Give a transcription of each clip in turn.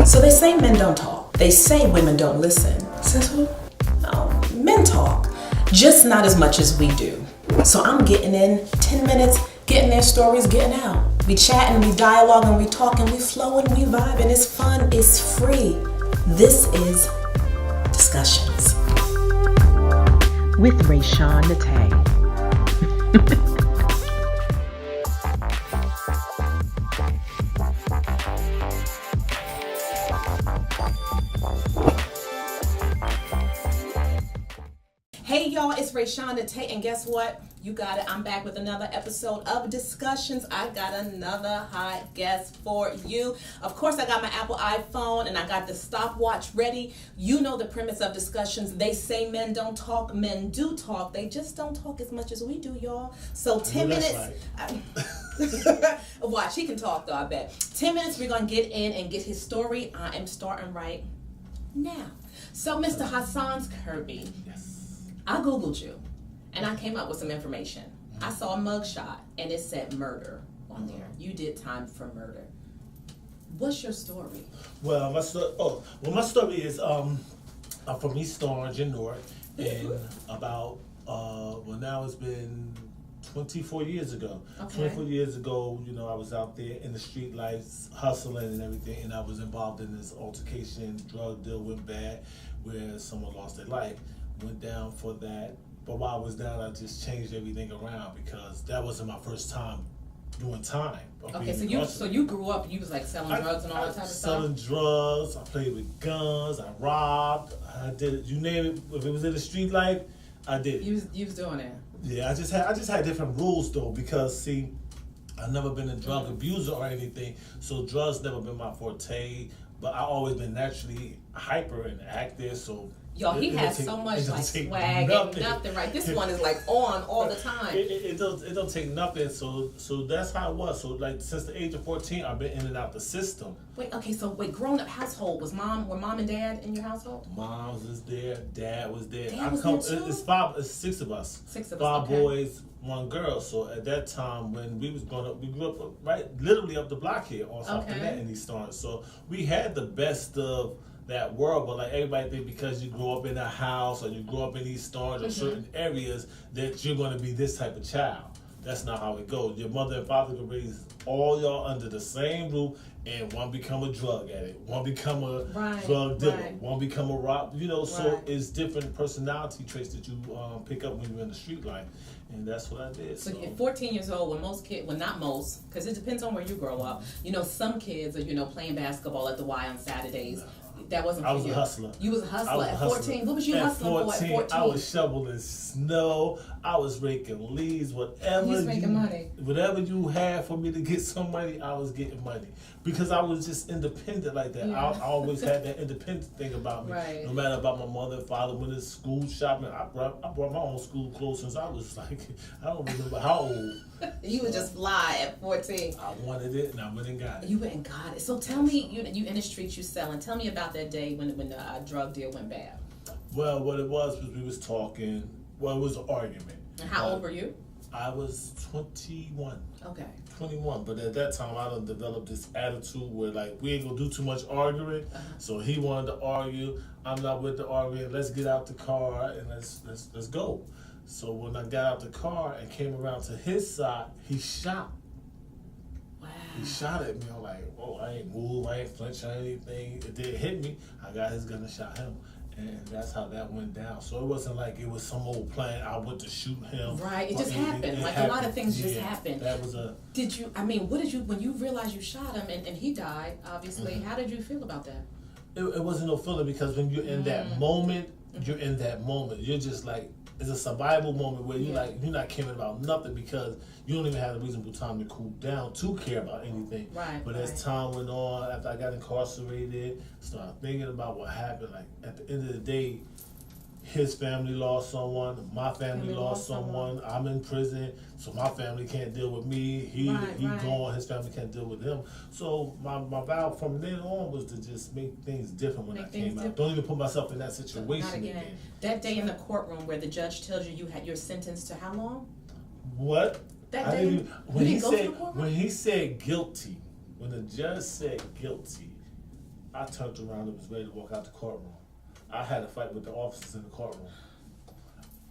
So they say men don't talk. They say women don't listen. Says who? No, men talk, just not as much as we do. So I'm getting in 10 minutes, getting their stories, getting out. We chatting, we dialoguing, we talking, we flowing, we vibing. It's fun, it's free. This is Discussions with Rae-Shan. Hey y'all, it's Rae-Shan, and guess what? You got it. I'm back with another episode of Discussions. I got another hot guest for you. Of course, I got my Apple iPhone and I got the stopwatch ready. You know the premise of Discussions. They say men don't talk. Men do talk. They just don't talk as much as we do, y'all. So 10 minutes. Right. Watch, he can talk though, I bet. 10 minutes, we're going to get in and get his story. I am starting right now. So, Mr. Hassans Kirby. Yes. I Googled you, and I came up with some information. I saw a mugshot, and it said murder on there. You did time for murder. What's your story? Well, my story is I'm from East Orange in North, and about now it's been 24 years ago. Okay. 24 years ago, I was out there in the street lights, hustling and everything, and I was involved in this altercation. Drug deal went bad, where someone lost their life. Went down for that, but while I was down, I just changed everything around because that wasn't my first time doing time. Okay, so you grew up and you was like selling drugs and all that type of stuff? Selling drugs, I played with guns, I robbed, I did it, you name it. If it was in the street life, I did it. You was doing it. Yeah, I just had different rules though, because see, I've never been a drug abuser or anything, so drugs never been my forte, but I always been naturally hyper and active, so y'all, he has so much like swag and nothing, right? This one is like on all the time. It don't take nothing. So that's how it was. So like since the age of 14, I've been in and out the system. Wait, grown up household were mom and dad in your household? Mom was there, dad was there. Dad was there too? It's six of us. Five boys, one girl. So at that time when we was growing up, we grew up right literally up the block here on South Connect in East Orange. So we had the best of that world, but like everybody think because you grew up in a house or you grew up in East Orange or certain areas that you're going to be this type of child. That's not how it goes. Your mother and father can raise all y'all under the same roof, and one become a drug addict, one become a drug dealer, one become a rob. So it's different personality traits that you pick up when you're in the street life, and that's what I did. So you're 14 years old, when most kids, well not most, because it depends on where you grow up. Some kids are playing basketball at the Y on Saturdays. That wasn't for you. I was a hustler. You was a hustler at 14. What was you hustling for at 14? I was shoveling snow. I was raking leaves. You was making money. Whatever you had for me to get some money, I was getting money. Because I was just independent like that. Yeah. I always had that independent thing about me. Right. No matter about my mother and father, when it's school shopping, I brought my own school clothes since I was like, I don't remember how old. You would just fly at 14. I wanted it and I went and got it. You went and got it. So tell me, you in the streets, you selling. Tell me about that day when the drug deal went bad. Well, what it was we was talking. Well, it was an argument. And how old were you? I was 21. Okay. 21, but at that time I done developed this attitude where like we ain't gonna do too much arguing. So he wanted to argue. I'm not with the arguing. Let's get out the car and let's go. So when I got out the car and came around to his side, he shot. Wow. He shot at me. I'm like, oh, I ain't move, I ain't flinch or anything. It didn't hit me. I got his gun and shot him. And that's how that went down. So it wasn't like it was some old plan. I went to shoot him. Right, it just happened. It like happened. A lot of things just happened. That was a. When you realized you shot him and he died, obviously, how did you feel about that? It wasn't no feeling because when you're in that moment, you're in that moment. You're just like, it's a survival moment where you're not caring about nothing because you don't even have a reasonable time to cool down to care about anything. Right. But as time went on, after I got incarcerated, started thinking about what happened. Like at the end of the day, his family lost someone, my family lost someone. I'm in prison, so my family can't deal with me. He gone, his family can't deal with him. So my vow from then on was to just make things different when I came out. Don't even put myself in that situation again. That day in the courtroom where the judge tells you you're sentenced to how long? What? That day? When he said guilty, when the judge said guilty, I turned around and was ready to walk out the courtroom. I had a fight with the officers in the courtroom.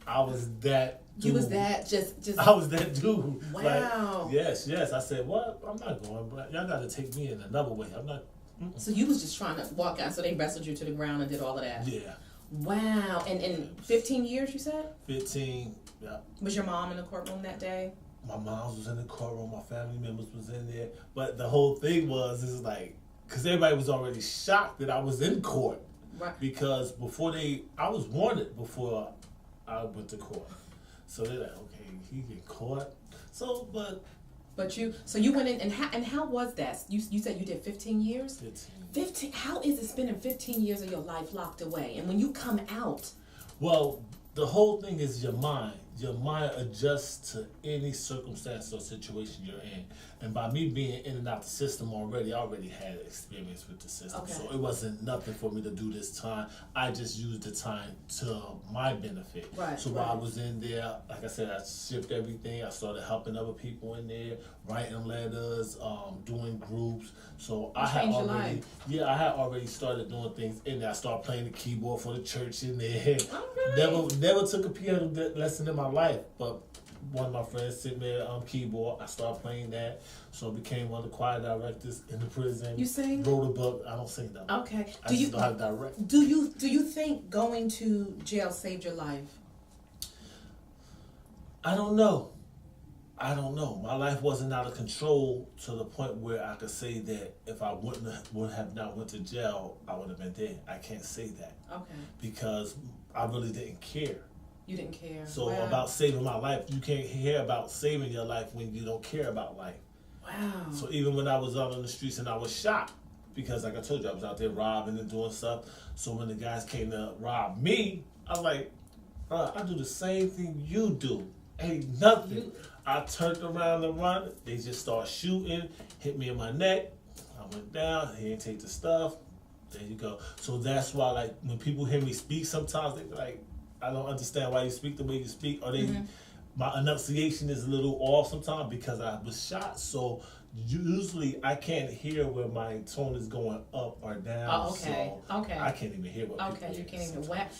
I was that dude. You was that just. I was that dude. Wow. Like, yes. I said, what? I'm not going, but y'all got to take me in another way. I'm not. Mm-mm. So you was just trying to walk out, so they wrestled you to the ground and did all of that? Yeah. Wow. And 15 years, you said? 15, yeah. Was your mom in the courtroom that day? My mom was in the courtroom, my family members was in there. But the whole thing is like, because everybody was already shocked that I was in court. Right. Because I was warned before I went to court. So they're like, okay, he get caught. So you went in, and how was that? You said you did 15 years? 15. How is it spending 15 years of your life locked away? And when you come out? Well, the whole thing is your mind. Your mind adjusts to any circumstance or situation you're in. And by me being in and out the system already, I already had experience with the system. Okay. So it wasn't nothing for me to do this time. I just used the time to my benefit. Right. So while I was in there, like I said, I shipped everything. I started helping other people in there, writing letters, doing groups. So I had already started doing things in there. I started playing the keyboard for the church in there. Okay. Never took a piano lesson in my life, but one of my friends sent me a keyboard. I started playing that, so I became one of the choir directors in the prison. You sing? Wrote a book. I don't sing though. Okay. I just know how to direct. Do you think going to jail saved your life? I don't know. My life wasn't out of control to the point where I could say that if I would have not went to jail, I would have been dead. I can't say that. Okay. Because I really didn't care. You didn't care. So about saving my life, you can't hear about saving your life when you don't care about life. Wow. So even when I was out on the streets and I was shot, because like I told you, I was out there robbing and doing stuff. So when the guys came to rob me, I was like, I do the same thing you do. Ain't nothing. I turned around and run. They just start shooting, hit me in my neck. I went down. He didn't take the stuff. There you go. So that's why, like, when people hear me speak, sometimes they be like, I don't understand why you speak the way you speak, or my enunciation is a little off sometimes because I was shot. So usually I can't hear where my tone is going up or down. Oh, okay. So okay. I can't even hear what people you can't even whack.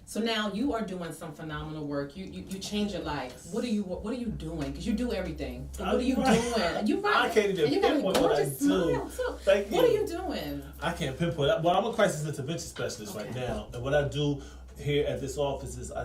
So now you are doing some phenomenal work. You change your life. What are you doing? Because you do everything. So what are you doing? You right. I can't even pinpoint what I do. Thank you. What are you doing? I can't pinpoint that. Well, I'm a crisis intervention specialist right now, and what I do here at this office is I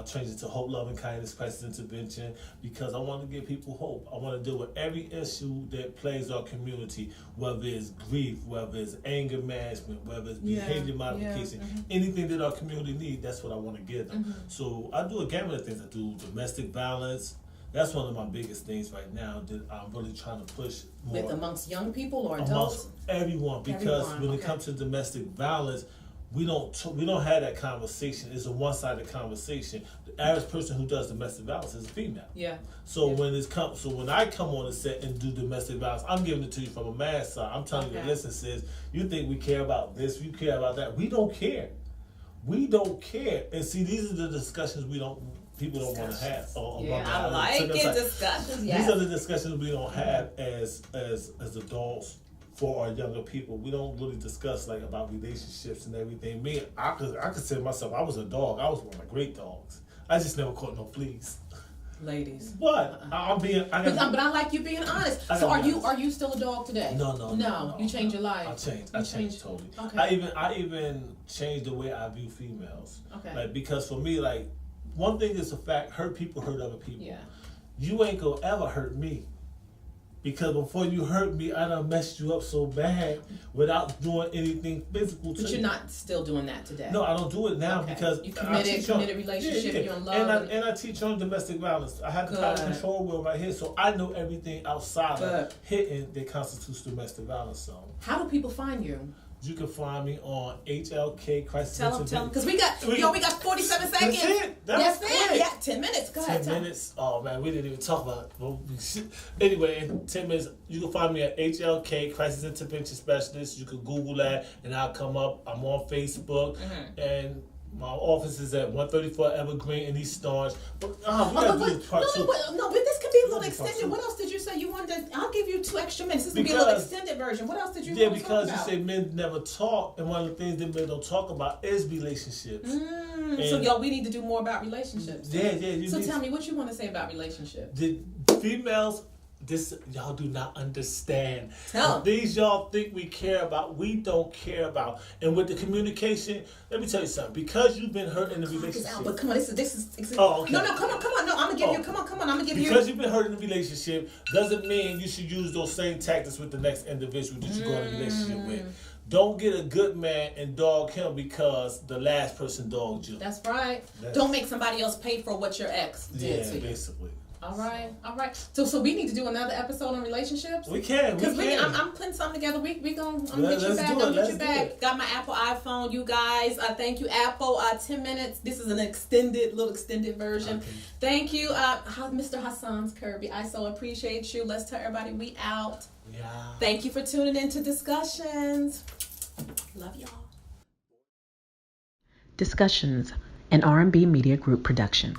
change it to hope, love, and kindness crisis intervention because I want to give people hope. I want to deal with every issue that plagues our community, whether it's grief, whether it's anger management, whether it's behavior modification, anything that our community needs, that's what I want to give them. So I do a gamut of things. I do domestic violence. That's one of my biggest things right now that I'm really trying to push more. With amongst young people or adults? Amongst everyone, because when it comes to domestic violence, we don't have that conversation. It's a one-sided conversation. The average person who does domestic violence is a female. Yeah. So when I come on the set and do domestic violence, I'm giving it to you from a man's side. I'm telling you, listen, sis, you think we care about this, you care about that. We don't care. We don't care. And see, these are the discussions people don't want to have. I like it. Discussions. These are the discussions we don't have as adults. For our younger people, we don't really discuss like about relationships and everything. Me, I consider myself, I was a dog. I was one of the great dogs. I just never caught no fleas. Ladies. What? But I like you being honest. So are you still a dog today? No. You changed your life. I changed totally. Okay. I even changed the way I view females. Okay. Like because for me, like one thing is a fact: hurt people hurt other people. Yeah. You ain't gonna ever hurt me. Because before you hurt me, I done messed you up so bad without doing anything physical to you. But you're not still doing that today? No, I don't do it now because you committed relationship, you're in love. And I teach on domestic violence. I have the power control wheel right here, so I know everything outside of hitting that constitutes domestic violence. So how do people find you? You can find me on HLK Crisis Intervention. Tell them, because we got 47 seconds. That's it. That's it. Yeah, 10 minutes. Go ahead. 10 minutes. Oh man, we didn't even talk about it. Anyway, in 10 minutes, you can find me at HLK Crisis Intervention Specialist. You can Google that, and I'll come up. I'm on Facebook, and my office is at 134 Evergreen in East Orange. But we gotta do this part two. No, but this could be little extended. What else did you say you wanted? I'll give you 2 extra minutes. This is gonna be a little extended version. What else did you? Yeah, want to because talk about? you say men never talk, and one of the things that men don't talk about is relationships. So y'all, we need to do more about relationships. Yeah. So tell me what you want to say about relationships. The females. This y'all do not understand. These y'all think we care about, we don't care about. And with the communication, let me tell you something. Because you've been hurt in the relationship. But come on, this is. Oh, okay. No, come on. No, I'm gonna give you. Come on. I'm gonna give you. Because you've been hurt in the relationship doesn't mean you should use those same tactics with the next individual that you go in a relationship with. Don't get a good man and dog him because the last person dogged you. That's right. Don't make somebody else pay for what your ex did to you. Basically. All right. So we need to do another episode on relationships. We can. Because I'm putting something together. I'm gonna get you back. Got my Apple iPhone, you guys. Thank you, Apple. 10 minutes. This is an little extended version. Okay. Thank you, Mr. Hassans Kirby. I so appreciate you. Let's tell everybody we out. Yeah. Thank you for tuning in to Discussions. Love y'all. Discussions, an R&B Media Group production.